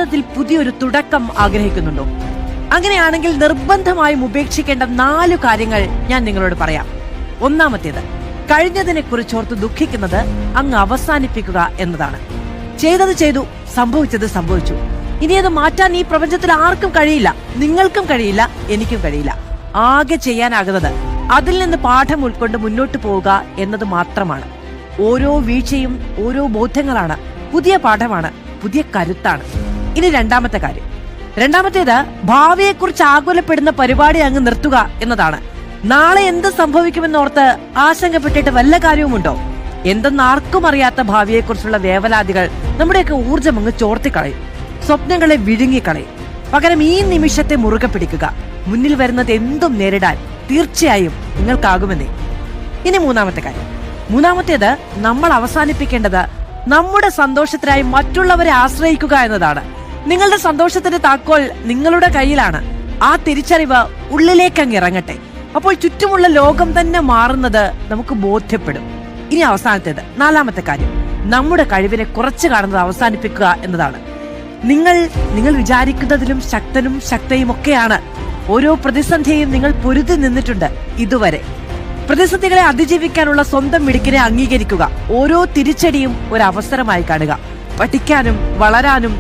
ജീവിതത്തിൽ പുതിയൊരു തുടക്കം ആഗ്രഹിക്കുന്നുണ്ടോ? അങ്ങനെയാണെങ്കിൽ നിർബന്ധമായും ഉപേക്ഷിക്കേണ്ട 4 കാര്യങ്ങൾ ഞാൻ നിങ്ങളോട് പറയാം. ഒന്നാമത്തേത്, കഴിഞ്ഞതിനെ കുറിച്ചോർത്ത് ദുഃഖിക്കുന്നത് അങ്ങ് അവസാനിപ്പിക്കുക എന്നതാണ്. ചെയ്തത് ചെയ്തു, സംഭവിച്ചത് സംഭവിച്ചു. ഇനി അത് മാറ്റാൻ ഈ പ്രപഞ്ചത്തിൽ ആർക്കും കഴിയില്ല. നിങ്ങൾക്കും കഴിയില്ല, എനിക്കും കഴിയില്ല. ആകെ ചെയ്യാനാകുന്നത് അതിൽ നിന്ന് പാഠം ഉൾക്കൊണ്ട് മുന്നോട്ട് പോവുക എന്നത് മാത്രമാണ്. ഓരോ വീഴ്ചയും ഓരോ ബോധ്യങ്ങളാണ്, പുതിയ പാഠമാണ്, പുതിയ കരുത്താണ്. ഇനി രണ്ടാമത്തെ കാര്യം, രണ്ടാമത്തേത് ഭാവിയെക്കുറിച്ച് ആകുലപ്പെടുന്ന പരിപാടി അങ്ങ് നിർത്തുക എന്നതാണ്. നാളെ എന്ത് സംഭവിക്കുമെന്നോർത്ത് ആശങ്കപ്പെട്ടിട്ട് വല്ല കാര്യവുമുണ്ടോ? എന്തെന്ന് ആർക്കും അറിയാത്ത ഭാവിയെക്കുറിച്ചുള്ള വേവലാതികൾ നമ്മുടെയൊക്കെ ഊർജ്ജം അങ്ങ് ചോർത്തിക്കളയും, സ്വപ്നങ്ങളെ വിഴുങ്ങിക്കളയും. പകരം ഈ നിമിഷത്തെ മുറുകെ പിടിക്കുക. മുന്നിൽ വരുന്നത് എന്തും നേരിടാൻ തീർച്ചയായും നിങ്ങൾക്കാകുമെന്നേ. ഇനി മൂന്നാമത്തെ കാര്യം, മൂന്നാമത്തേത്, നമ്മൾ അവസാനിപ്പിക്കേണ്ടത് നമ്മുടെ സന്തോഷത്തിനായി മറ്റുള്ളവരെ ആശ്രയിക്കുക എന്നതാണ്. നിങ്ങളുടെ സന്തോഷത്തിന്റെ താക്കോൽ നിങ്ങളുടെ കയ്യിലാണ്. ആ തിരിച്ചറിവ് ഉള്ളിലേക്ക് അങ്ങ് ഇറങ്ങട്ടെ. അപ്പോൾ ചുറ്റുമുള്ള ലോകം തന്നെ മാറുന്നത് നമുക്ക് ബോധ്യപ്പെടും. ഇനി അവസാനത്തേത്, നാലാമത്തെ കാര്യം, നമ്മുടെ കഴിവിനെ കുറച്ച് കാണുന്നത് അവസാനിപ്പിക്കുക എന്നതാണ്. നിങ്ങൾ വിചാരിക്കുന്നതിലും ശക്തനും ശക്തയും ഒക്കെയാണ്. ഓരോ പ്രതിസന്ധിയെയും നിങ്ങൾ പൊരുതി നിന്നിട്ടുണ്ട് ഇതുവരെ. പ്രതിസന്ധികളെ അതിജീവിക്കാനുള്ള സ്വന്തം മിടുക്കിനെ അംഗീകരിക്കുക. ഓരോ തിരിച്ചടിയും ഒരു അവസരമായി കാണുക. പഠിക്കാനും വളരാനും